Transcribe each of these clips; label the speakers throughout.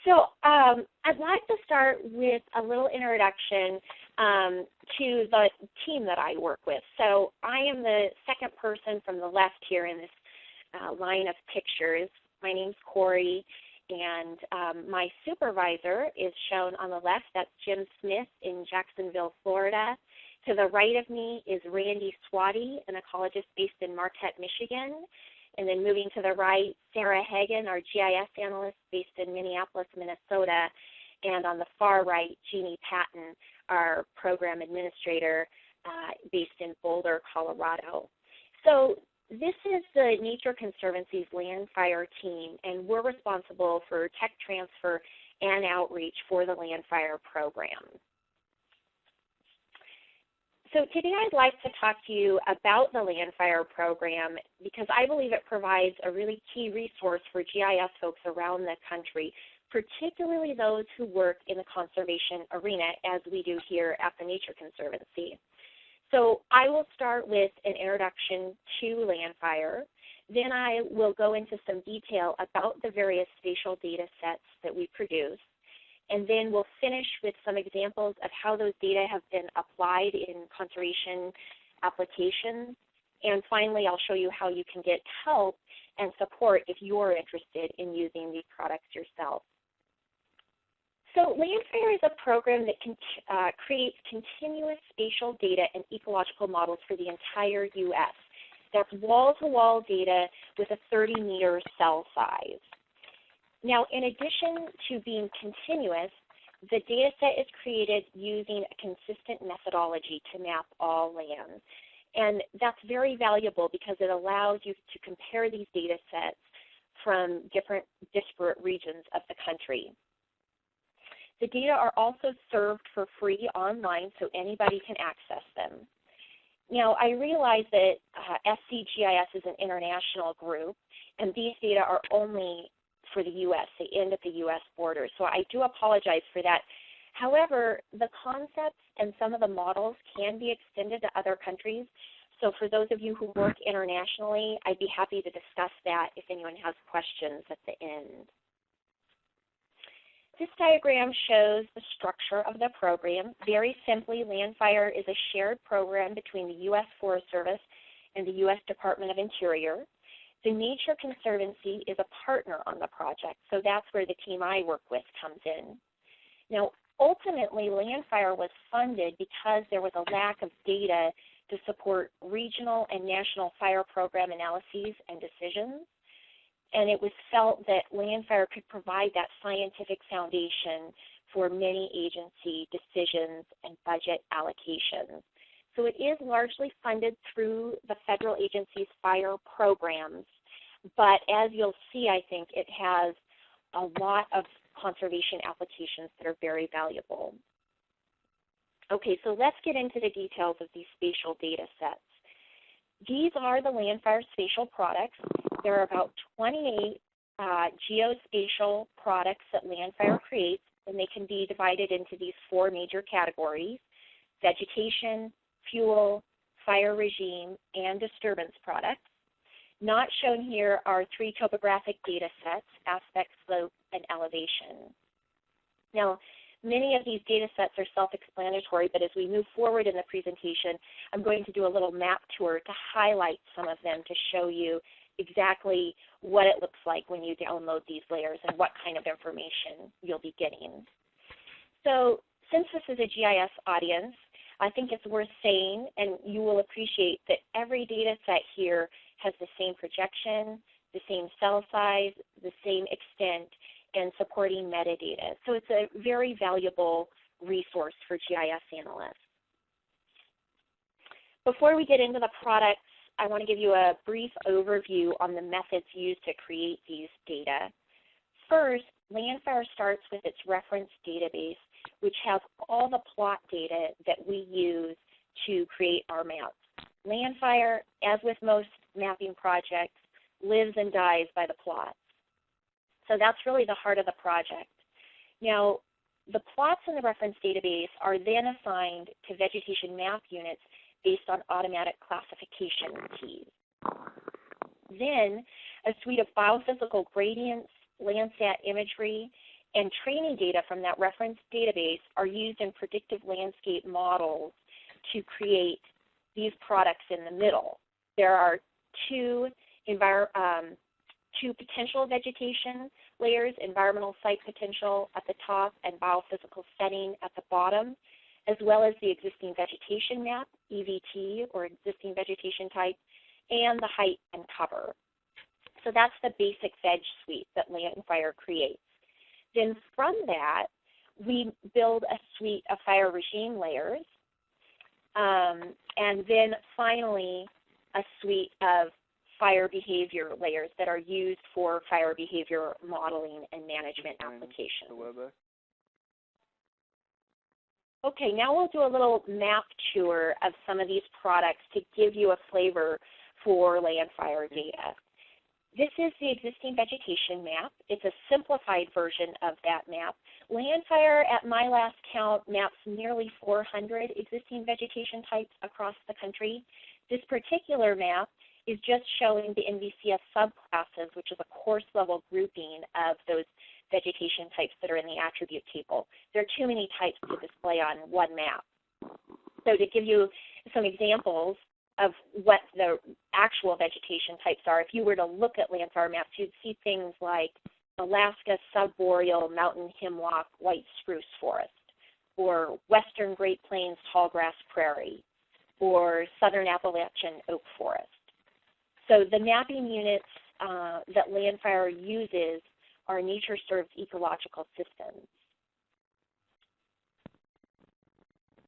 Speaker 1: So I'd like to start with a little introduction to the team that I work with. So I am the second person from the left here in this line of pictures. My name's Kori, and my supervisor is shown on the left. That's Jim Smith in Jacksonville, Florida. To the right of me is Randy Swati, an ecologist based in Marquette, Michigan. And then moving to the right, Sarah Hagen, our GIS analyst based in Minneapolis, Minnesota. And on the far right, Jeannie Patton, our program administrator based in Boulder, Colorado. So this is the Nature Conservancy's LANDFIRE team, and we're responsible for tech transfer and outreach for the LANDFIRE program. So today I'd like to talk to you about the LANDFIRE program because I believe it provides a really key resource for GIS folks around the country, particularly those who work in the conservation arena, as we do here at the Nature Conservancy. So I will start with an introduction to LANDFIRE. Then I will go into some detail about the various spatial data sets that we produce. And then we'll finish with some examples of how those data have been applied in conservation applications. And finally, I'll show you how you can get help and support if you're interested in using these products yourself. So LANDFIRE is a program that creates continuous spatial data and ecological models for the entire U.S. That's wall-to-wall data with a 30-meter cell size. Now, in addition to being continuous, the data set is created using a consistent methodology to map all lands. And that's very valuable because it allows you to compare these data sets from different disparate regions of the country. The data are also served for free online so anybody can access them. Now, I realize that SCGIS is an international group, and these data are only for the U.S. They end at the U.S. border. So I do apologize for that. However, the concepts and some of the models can be extended to other countries. So for those of you who work internationally, I'd be happy to discuss that if anyone has questions at the end. This diagram shows the structure of the program. Very simply, LANDFIRE is a shared program between the U.S. Forest Service and the U.S. Department of Interior. The Nature Conservancy is a partner on the project, so that's where the team I work with comes in. Now, ultimately, LANDFIRE was funded because there was a lack of data to support regional and national fire program analyses and decisions, and it was felt that LANDFIRE could provide that scientific foundation for many agency decisions and budget allocations. So it is largely funded through the federal agency's fire programs, but as you'll see, I think it has a lot of conservation applications that are very valuable. Okay, so let's get into the details of these spatial data sets. These are the LANDFIRE spatial products. There are about 28 geospatial products that LANDFIRE creates, and they can be divided into these four major categories: vegetation, fuel, fire regime, and disturbance products. Not shown here are three topographic data sets: aspect, slope, and elevation. Now, many of these data sets are self-explanatory, but as we move forward in the presentation, I'm going to do a little map tour to highlight some of them to show you exactly what it looks like when you download these layers and what kind of information you'll be getting. So since this is a GIS audience, I think it's worth saying, and you will appreciate that every data set here has the same projection, the same cell size, the same extent, and supporting metadata. So it's a very valuable resource for GIS analysts. Before we get into the products, I want to give you a brief overview on the methods used to create these data. First, LANDFIRE starts with its reference database, which has all the plot data that we use to create our maps. LANDFIRE, as with most mapping projects, lives and dies by the plots. So that's really the heart of the project. Now, the plots in the reference database are then assigned to vegetation map units based on automatic classification keys. Then, a suite of biophysical gradients, Landsat imagery, And training data from that reference database are used in predictive landscape models to create these products in the middle. There are two potential vegetation layers, environmental site potential at the top and biophysical setting at the bottom, as well as the existing vegetation map, EVT, or existing vegetation type, and the height and cover. So that's the basic veg suite that LANDFIRE creates. Then from that, we build a suite of fire regime layers, and then finally a suite of fire behavior layers that are used for fire behavior modeling and management applications. Okay, now we'll do a little map tour of some of these products to give you a flavor for LANDFIRE data. This is the existing vegetation map. It's a simplified version of that map. LANDFIRE, at my last count, maps nearly 400 existing vegetation types across the country. This particular map is just showing the NVCS subclasses, which is a course-level grouping of those vegetation types that are in the attribute table. There are too many types to display on one map. So to give you some examples of what the actual vegetation types are, if you were to look at LANDFIRE maps, you'd see things like Alaska subboreal mountain hemlock white spruce forest, or western Great Plains tallgrass prairie, or southern Appalachian oak forest. So the mapping units that LANDFIRE uses are nature-served ecological systems.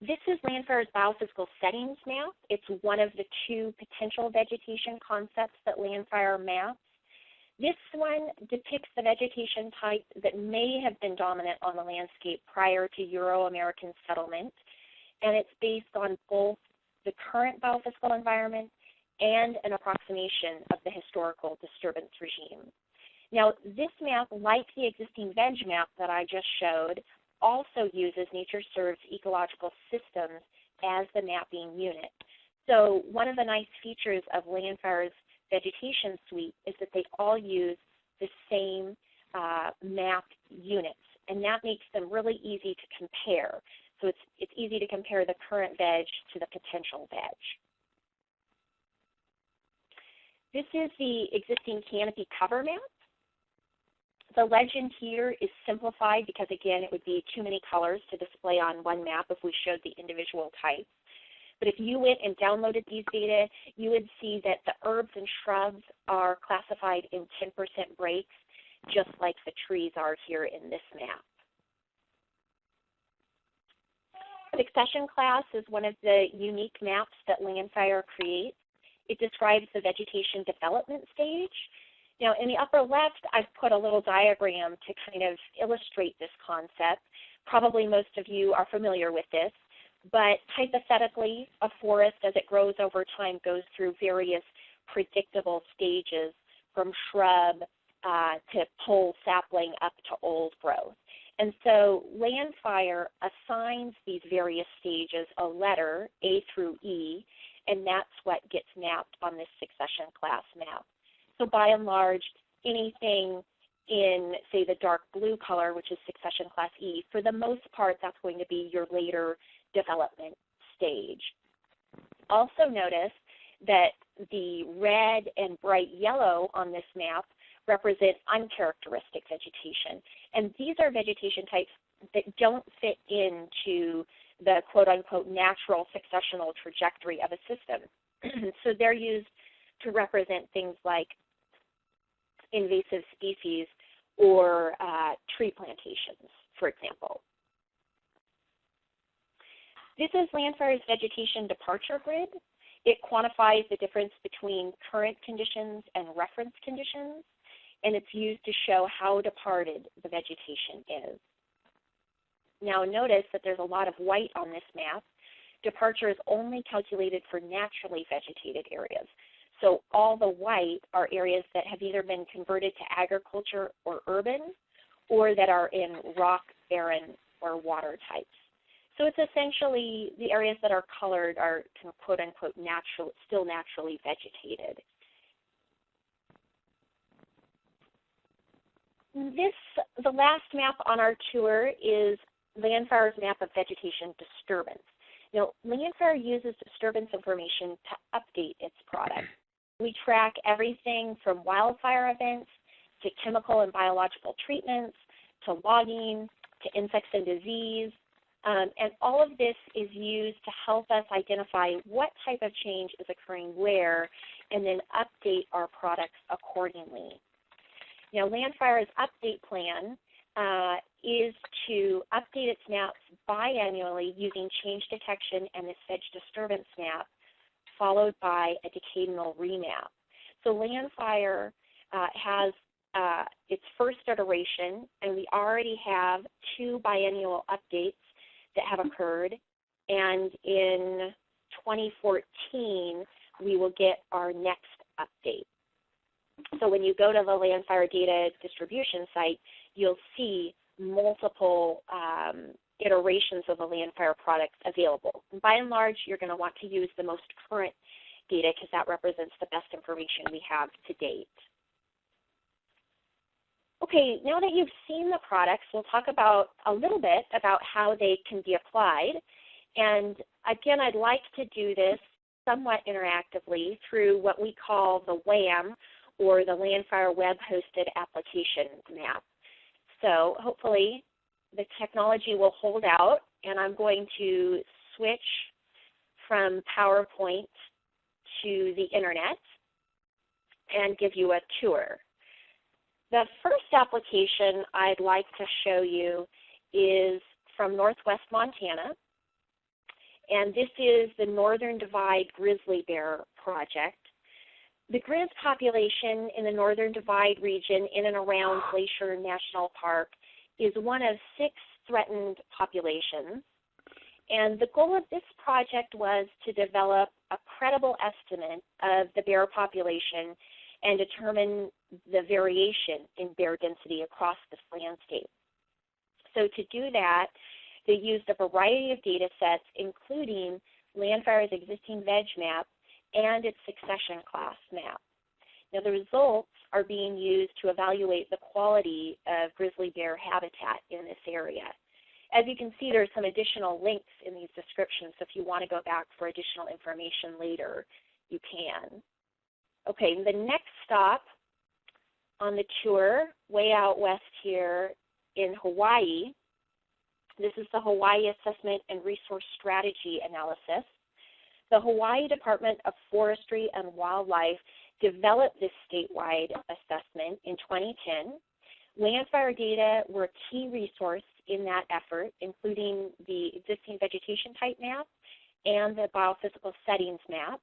Speaker 1: This is LANDFIRE's Biophysical Settings map. It's one of the two potential vegetation concepts that LANDFIRE maps. This one depicts the vegetation type that may have been dominant on the landscape prior to Euro-American settlement, and it's based on both the current biophysical environment and an approximation of the historical disturbance regime. Now, this map, like the existing veg map that I just showed, also uses nature-served ecological systems as the mapping unit. So one of the nice features of LANDFIRE's vegetation suite is that they all use the same map units, and that makes them really easy to compare. So it's easy to compare the current veg to the potential veg. This is the existing Canopy cover map. The legend here is simplified because, again, it would be too many colors to display on one map if we showed the individual types. But if you went and downloaded these data, you would see that the herbs and shrubs are classified in 10% breaks, just like the trees are here in this map. Succession class is one of the unique maps that LANDFIRE creates. It describes the vegetation development stage. Now, in the upper left, I've put a little diagram to kind of illustrate this concept. Probably most of you are familiar with this, but hypothetically, a forest, as it grows over time, goes through various predictable stages from shrub to pole sapling up to old growth. And so LANDFIRE assigns these various stages a letter, A through E, and that's what gets mapped on this succession class map. So by and large, anything in, say, the dark blue color, which is succession class E, for the most part, that's going to be your later development stage. Also notice that the red and bright yellow on this map represent uncharacteristic vegetation. And these are vegetation types that don't fit into the quote-unquote natural successional trajectory of a system. So they're used to represent things like invasive species or tree plantations, for example. This is LANDFIRE's Vegetation Departure Grid. It quantifies the difference between current conditions and reference conditions, and it's used to show how departed the vegetation is. Now notice that there's a lot of white on this map. Departure is only calculated for naturally vegetated areas. So all the white are areas that have either been converted to agriculture or urban, or that are in rock, barren, or water types. So it's essentially the areas that are colored are kind of quote-unquote natural, still naturally vegetated. The last map on our tour is LANDFIRE's map of vegetation disturbance. Now, LANDFIRE uses disturbance information to update its product. We track everything from wildfire events to chemical and biological treatments to logging to insects and disease. And all of this is used to help us identify what type of change is occurring where and then update our products accordingly. Now, LANDFIRE's update plan is to update its maps biannually using change detection and this veg disturbance map, followed by a decadal remap. So LANDFIRE has its first iteration, and we already have 2 biennial updates that have occurred, and in 2014 we will get our next update. So when you go to the LANDFIRE data distribution site, you'll see multiple iterations of the LANDFIRE products available. And by and large, you're going to want to use the most current data because that represents the best information we have to date. Okay, now that you've seen the products, we'll talk about a little bit about how they can be applied. And again, I'd like to do this somewhat interactively through what we call the WHAM, or the LANDFIRE web-hosted application map. So hopefully the technology will hold out, and I'm going to switch from PowerPoint to the internet and give you a tour. The first application I'd like to show you is from Northwest Montana, and this is the Northern Divide Grizzly Bear Project. The grizz population in the Northern Divide region in and around Glacier National Park is one of 6 threatened populations. And the goal of this project was to develop a credible estimate of the bear population and determine the variation in bear density across this landscape. So to do that, they used a variety of data sets, including LANDFIRE's existing veg map and its succession class map. Now, the results are being used to evaluate the quality of grizzly bear habitat in this area. As you can see, there's some additional links in these descriptions, so if you want to go back for additional information later, you can. Okay, the next stop on the tour, way out west here in Hawaii, this is the Hawaii Assessment and Resource Strategy Analysis. The Hawaii Department of Forestry and Wildlife developed this statewide assessment in 2010. LANDFIRE data were a key resource in that effort, including the existing vegetation type map and the Biophysical Settings map.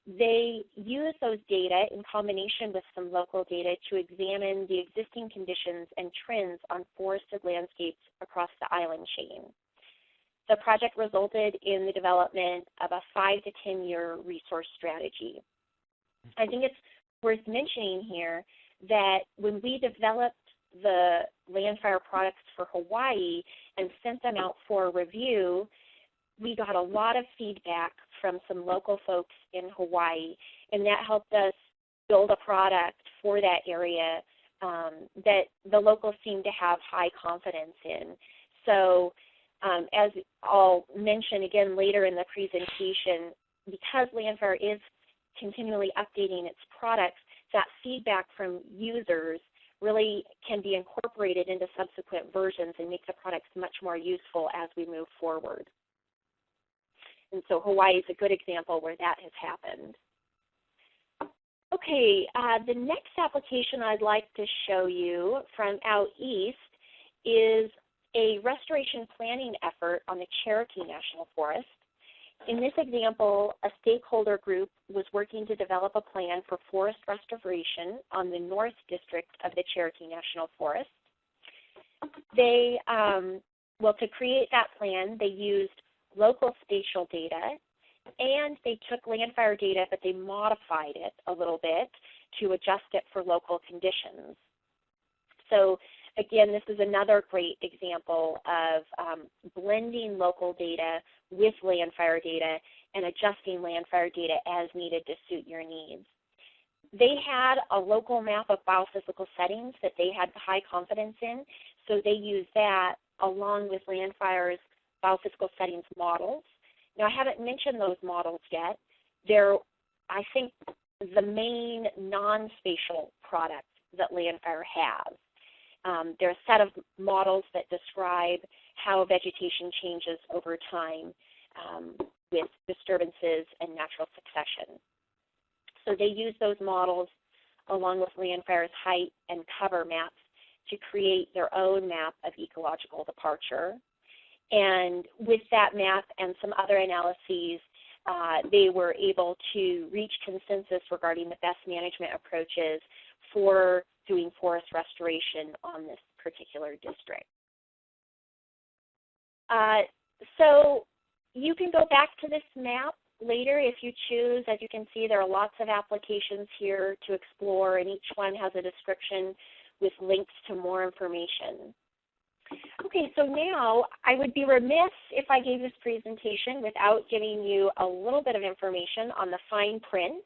Speaker 1: They use those data in combination with some local data to examine the existing conditions and trends on forested landscapes across the island chain. The project resulted in the development of a 5 to 10 year resource strategy. I think it's worth mentioning here that when we developed the LANDFIRE products for Hawaii and sent them out for review, we got a lot of feedback from some local folks in Hawaii, and that helped us build a product for that area that the locals seem to have high confidence in. So as I'll mention again later in the presentation, because LANDFIRE is continually updating its products, that feedback from users really can be incorporated into subsequent versions and make the products much more useful as we move forward. And so Hawaii is a good example where that has happened. Okay, the next application I'd like to show you from out east is a restoration planning effort on the Cherokee National Forest. In this example, a stakeholder group was working to develop a plan for forest restoration on the North District of the Cherokee National Forest. They, to create that plan, they used local spatial data, and they took LANDFIRE data, but they modified it a little bit to adjust it for local conditions. So again, this is another great example of blending local data with LANDFIRE data and adjusting LANDFIRE data as needed to suit your needs. They had a local map of biophysical settings that they had high confidence in, so they used that along with LANDFIRE's biophysical settings models. Now, I haven't mentioned those models yet. They're, I think, the main non-spatial product that LANDFIRE has. They're a set of models that describe how vegetation changes over time with disturbances and natural succession. So they use those models along with LANDFIRE's height and cover maps to create their own map of ecological departure. And with that map and some other analyses, they were able to reach consensus regarding the best management approaches for doing forest restoration on this particular district. So you can go back to this map later if you choose. As you can see, there are lots of applications here to explore, and each one has a description with links to more information. Okay, so now I would be remiss if I gave this presentation without giving you a little bit of information on the fine print.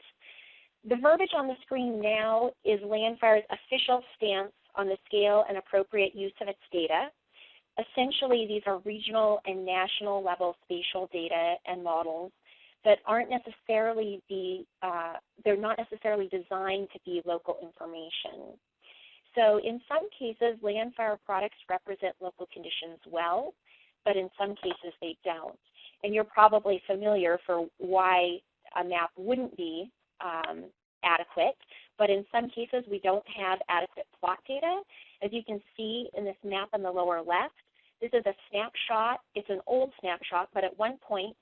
Speaker 1: The verbiage on the screen now is LANDFIRE's official stance on the scale and appropriate use of its data. Essentially, these are regional and national level spatial data and models that aren't necessarily they're not necessarily designed to be local information. So in some cases, LANDFIRE products represent local conditions well, but in some cases they don't. And you're probably familiar for why a map wouldn't be adequate, but in some cases we don't have adequate plot data. As you can see in this map on the lower left, this is a snapshot. It's an old snapshot, but at one point,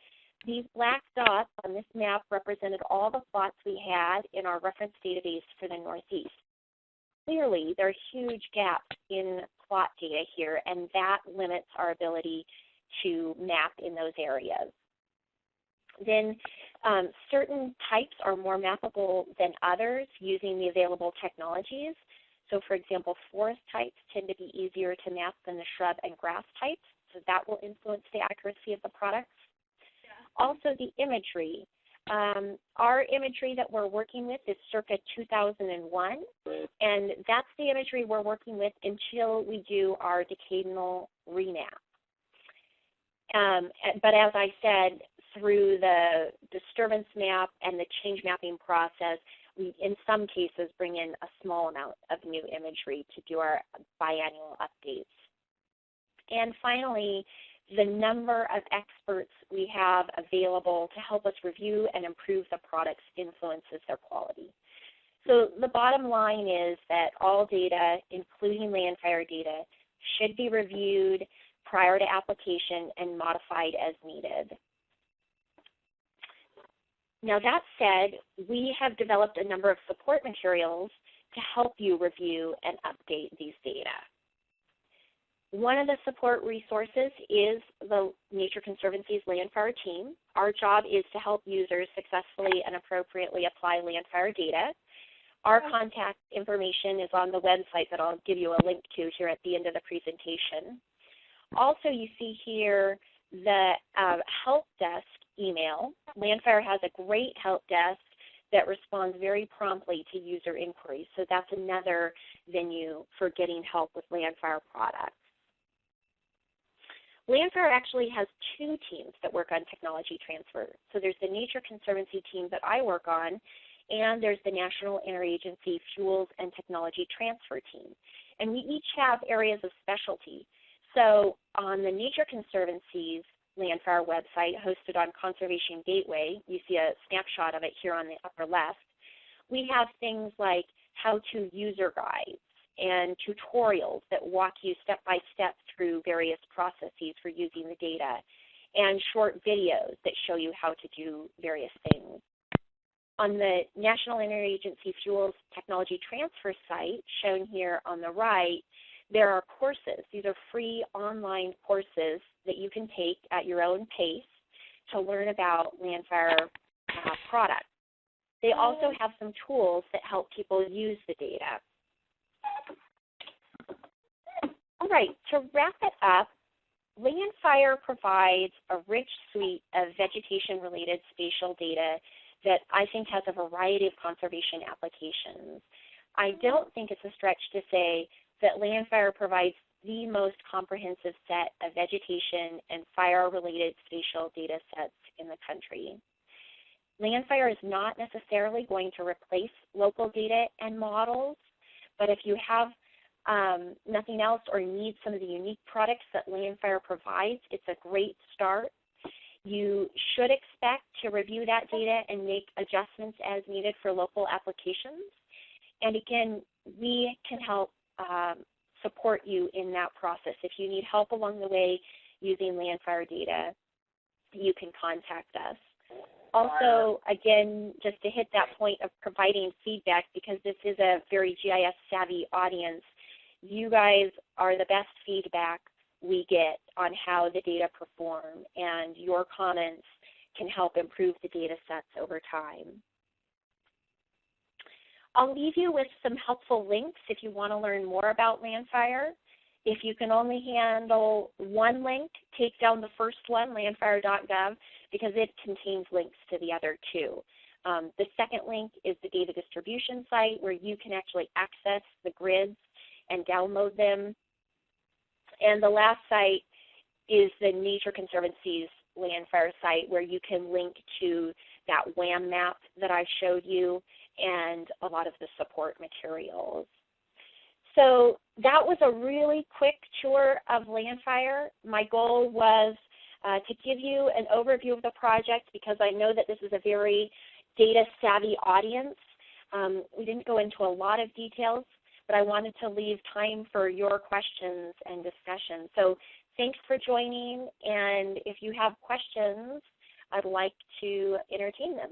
Speaker 1: these black dots on this map represented all the plots we had in our reference database for the Northeast. Clearly, there are huge gaps in plot data here, and that limits our ability to map in those areas. Then certain types are more mappable than others using the available technologies. So for example, forest types tend to be easier to map than the shrub and grass types, so that will influence the accuracy of the products. Yeah. Also the imagery. Our imagery that we're working with is circa 2001, and that's the imagery we're working with until we do our decadal remap. But as I said, through the disturbance map and the change mapping process, we, in some cases, bring in a small amount of new imagery to do our biannual updates. And finally, the number of experts we have available to help us review and improve the products influences their quality. So the bottom line is that all data, including LANDFIRE data, should be reviewed prior to application and modified as needed. Now that said, we have developed a number of support materials to help you review and update these data. One of the support resources is the Nature Conservancy's LANDFIRE team. Our job is to help users successfully and appropriately apply LANDFIRE data. Our contact information is on the website that I'll give you a link to here at the end of the presentation. Also, you see here the help desk email. LANDFIRE has a great help desk that responds very promptly to user inquiries, so that's another venue for getting help with LANDFIRE products. LANDFIRE actually has two teams that work on technology transfer. So there's the Nature Conservancy team that I work on, and there's the National Interagency Fuels and Technology Transfer team. And we each have areas of specialty. So on the Nature Conservancy's LANDFIRE website hosted on Conservation Gateway, you see a snapshot of it here on the upper left, we have things like how-to user guides and tutorials that walk you step by step through various processes for using the data, and short videos that show you how to do various things. On the National Interagency Fuels Technology Transfer site, shown here on the right, there are courses. These are free online courses that you can take at your own pace to learn about LANDFIRE products. They also have some tools that help people use the data. All right, to wrap it up, LANDFIRE provides a rich suite of vegetation-related spatial data that I think has a variety of conservation applications. I don't think it's a stretch to say that LANDFIRE provides the most comprehensive set of vegetation and fire-related spatial data sets in the country. LANDFIRE is not necessarily going to replace local data and models, but if you have nothing else or need some of the unique products that LANDFIRE provides, it's a great start. You should expect to review that data and make adjustments as needed for local applications. And again, we can help support you in that process. If you need help along the way using LANDFIRE data, you can contact us. Also, again, just to hit that point of providing feedback, because this is a very GIS-savvy audience, you guys are the best feedback we get on how the data perform, and your comments can help improve the data sets over time. I'll leave you with some helpful links if you want to learn more about LANDFIRE. If you can only handle one link, take down the first one, landfire.gov, because it contains links to the other two. The second link is the data distribution site, where you can actually access the grids and download them. And the last site is the Nature Conservancy's LANDFIRE site, where you can link to that WHAM map that I showed you and a lot of the support materials. So that was a really quick tour of LANDFIRE. My goal was to give you an overview of the project, because I know that this is a very data-savvy audience. We didn't go into a lot of details, but I wanted to leave time for your questions and discussion. So thanks for joining, and if you have questions, I'd like to entertain them.